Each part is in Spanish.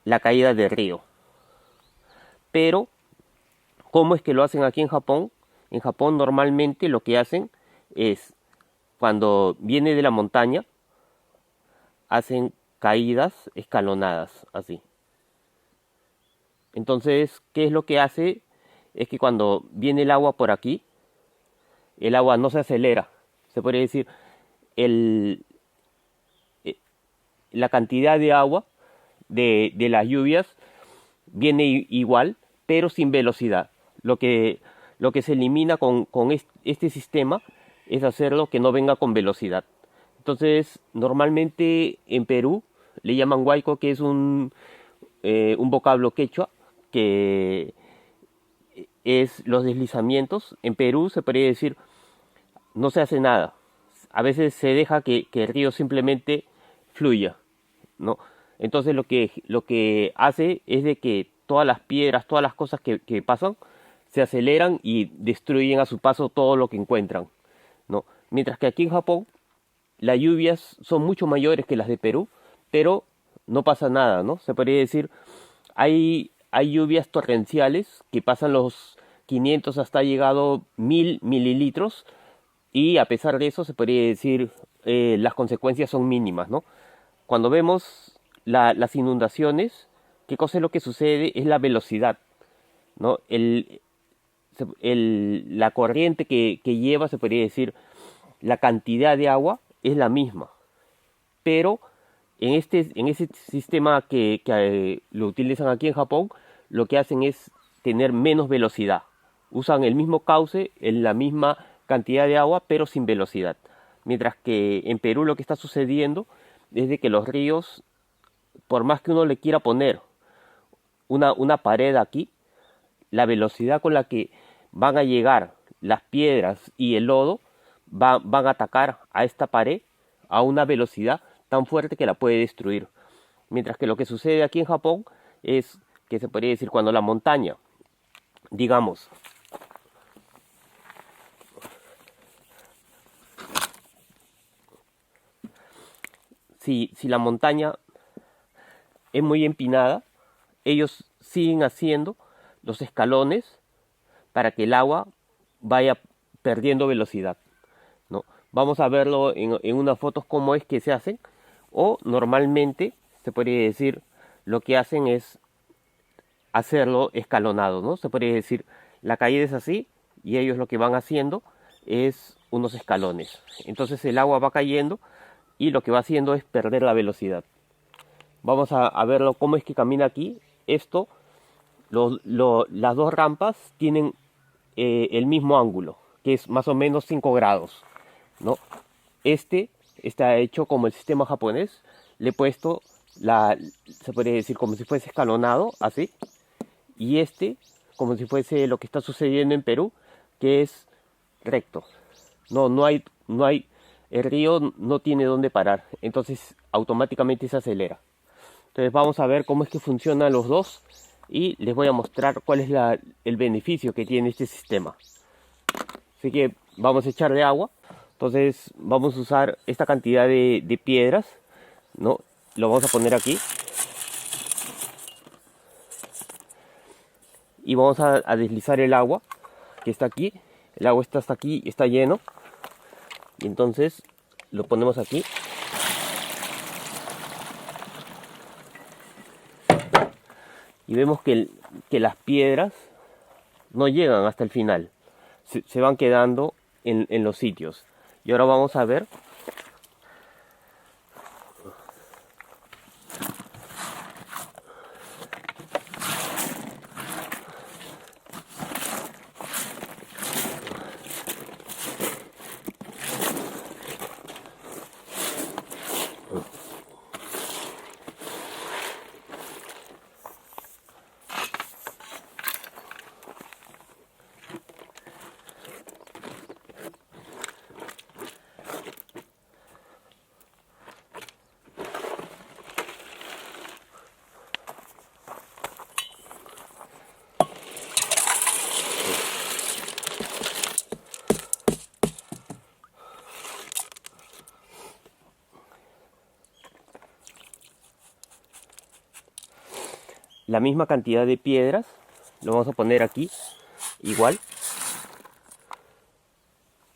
la caída del río. Pero, ¿cómo es que lo hacen aquí en Japón? En Japón normalmente lo que hacen es, cuando viene de la montaña, hacen caídas escalonadas, así. Entonces, ¿qué es lo que hace? Es que cuando viene el agua por aquí, el agua no se acelera. Se podría decir, el, eh, la cantidad de agua de las lluvias viene igual, pero sin velocidad. Lo que se elimina con este sistema es hacerlo que no venga con velocidad. Entonces, normalmente en Perú le llaman huayco, que es un vocablo quechua, que es los deslizamientos. En Perú se podría decir, no se hace nada. A veces se deja que el río simplemente fluya, ¿no? Entonces lo que hace es de que todas las piedras, todas las cosas que pasan, se aceleran y destruyen a su paso todo lo que encuentran, ¿no? Mientras que aquí en Japón las lluvias son mucho mayores que las de Perú, pero no pasa nada, ¿no? Se podría decir, hay lluvias torrenciales que pasan los 500 hasta llegado 1000 mililitros, y a pesar de eso se podría decir, las consecuencias son mínimas, ¿no? Cuando vemos las inundaciones, ¿qué cosa es lo que sucede? Es la velocidad, ¿no? La corriente que lleva, se podría decir, la cantidad de agua es la misma, pero en ese sistema que lo utilizan aquí en Japón, lo que hacen es tener menos velocidad. Usan el mismo cauce, en la misma cantidad de agua, pero sin velocidad. Mientras que en Perú lo que está sucediendo es de que los ríos, por más que uno le quiera poner una pared aquí, la velocidad con la que van a llegar las piedras y el lodo van a atacar a esta pared a una velocidad tan fuerte que la puede destruir. Mientras que lo que sucede aquí en Japón es que se podría decir, cuando la montaña, digamos, si la montaña es muy empinada, ellos siguen haciendo los escalones para que el agua vaya perdiendo velocidad, ¿no? Vamos a verlo en unas fotos cómo es que se hacen, o normalmente se podría decir, lo que hacen es hacerlo escalonado, ¿no? Se podría decir, la caída es así y ellos lo que van haciendo es unos escalones. Entonces el agua va cayendo y lo que va haciendo es perder la velocidad. Vamos a verlo cómo es que camina aquí. Esto, las dos rampas tienen el mismo ángulo, que es más o menos 5 grados, ¿no? Este está hecho como el sistema japonés. Le he puesto se podría decir como si fuese escalonado, así. Y este, como si fuese lo que está sucediendo en Perú, que es recto. No hay, el río no tiene dónde parar. Entonces automáticamente se acelera. Entonces vamos a ver cómo es que funcionan los dos y les voy a mostrar cuál es el beneficio que tiene este sistema. Así que vamos a echarle agua. Entonces vamos a usar esta cantidad de piedras, ¿no? Lo vamos a poner aquí y vamos a deslizar el agua que está aquí. El agua está hasta aquí, está lleno. Y entonces lo ponemos aquí. Y vemos que las piedras no llegan hasta el final. Se van quedando en los sitios. Y ahora vamos a ver la misma cantidad de piedras, lo vamos a poner aquí, igual.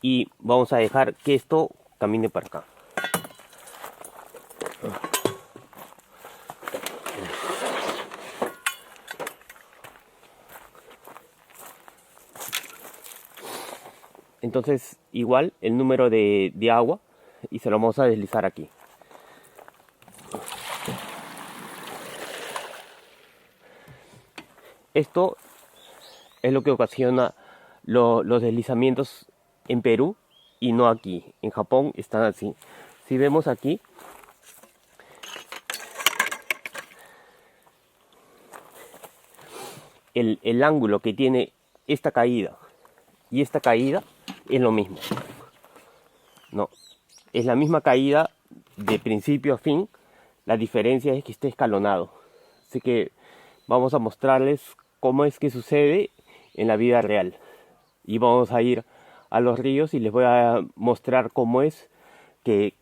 Y vamos a dejar que esto camine para acá. Entonces igual el número de agua y se lo vamos a deslizar aquí. Esto es lo que ocasiona los deslizamientos en Perú y no aquí. En Japón están así. Si vemos aquí, el ángulo que tiene esta caída y esta caída es lo mismo. No, es la misma caída de principio a fin. La diferencia es que esté escalonado. Así que vamos a mostrarles cómo es que sucede en la vida real. Y vamos a ir a los ríos y les voy a mostrar cómo es que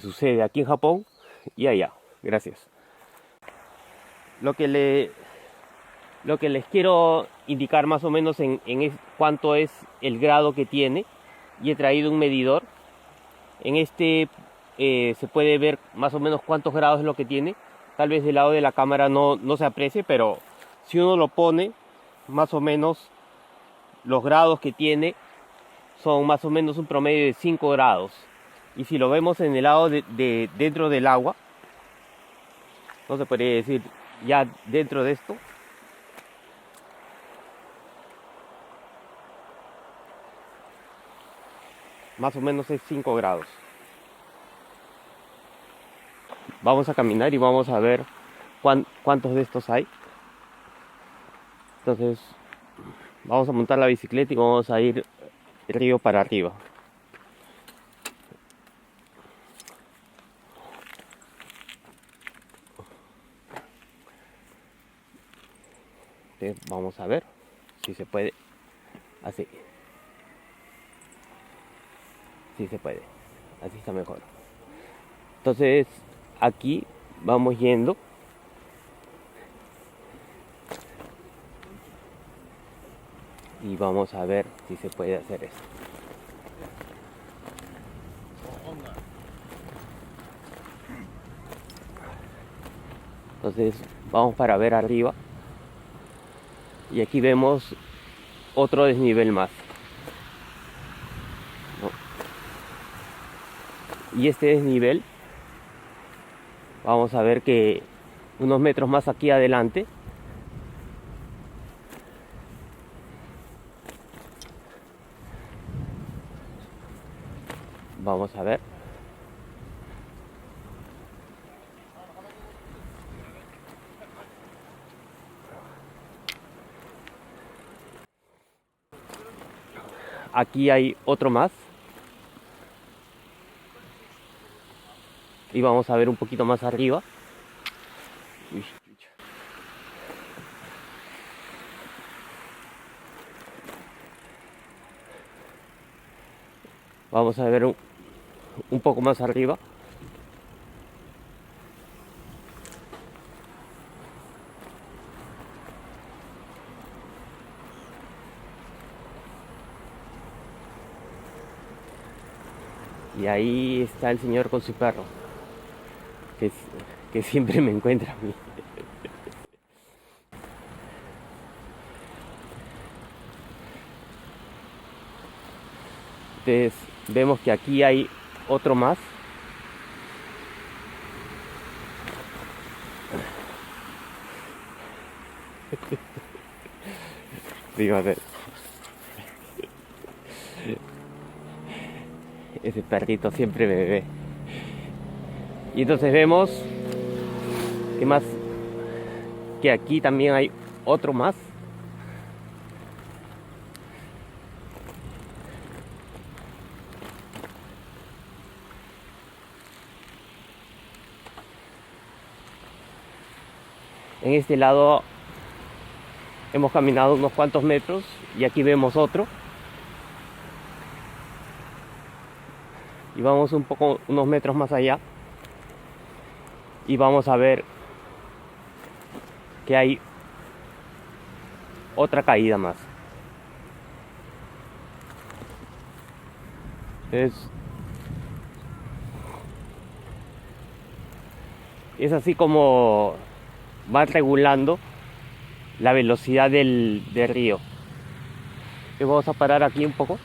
sucede aquí en Japón y allá. Gracias. Lo que les quiero indicar más o menos en cuánto es el grado que tiene, y he traído un medidor. En este se puede ver más o menos cuántos grados es lo que tiene. Tal vez del lado de la cámara no se aprecie, pero si uno lo pone, más o menos los grados que tiene son más o menos un promedio de 5 grados. Y si lo vemos en el lado de dentro del agua, no se podría decir ya dentro de esto, más o menos es 5 grados. Vamos a caminar y vamos a ver cuántos de estos hay. Entonces vamos a montar la bicicleta y vamos a ir río para arriba. Entonces, vamos a ver si se puede. Así. Sí se puede. Así está mejor. Entonces aquí vamos yendo. Y vamos a ver si se puede hacer esto. Entonces vamos para ver arriba. Y aquí vemos otro desnivel más. Y este desnivel, vamos a ver que unos metros más aquí adelante vamos a ver. Aquí hay otro más. Y vamos a ver un poquito más arriba. Vamos a ver un poco más arriba. Y ahí está el señor con su perro, que siempre me encuentra a mí. Entonces vemos que aquí hay otro más. Fíjate. Ese perrito siempre me ve. Y entonces vemos que más, que aquí también hay otro más. En este lado hemos caminado unos cuantos metros y aquí vemos otro. Y vamos unos metros más allá y vamos a ver que hay otra caída más. Es así como va regulando la velocidad del río. Vamos a parar aquí un poco.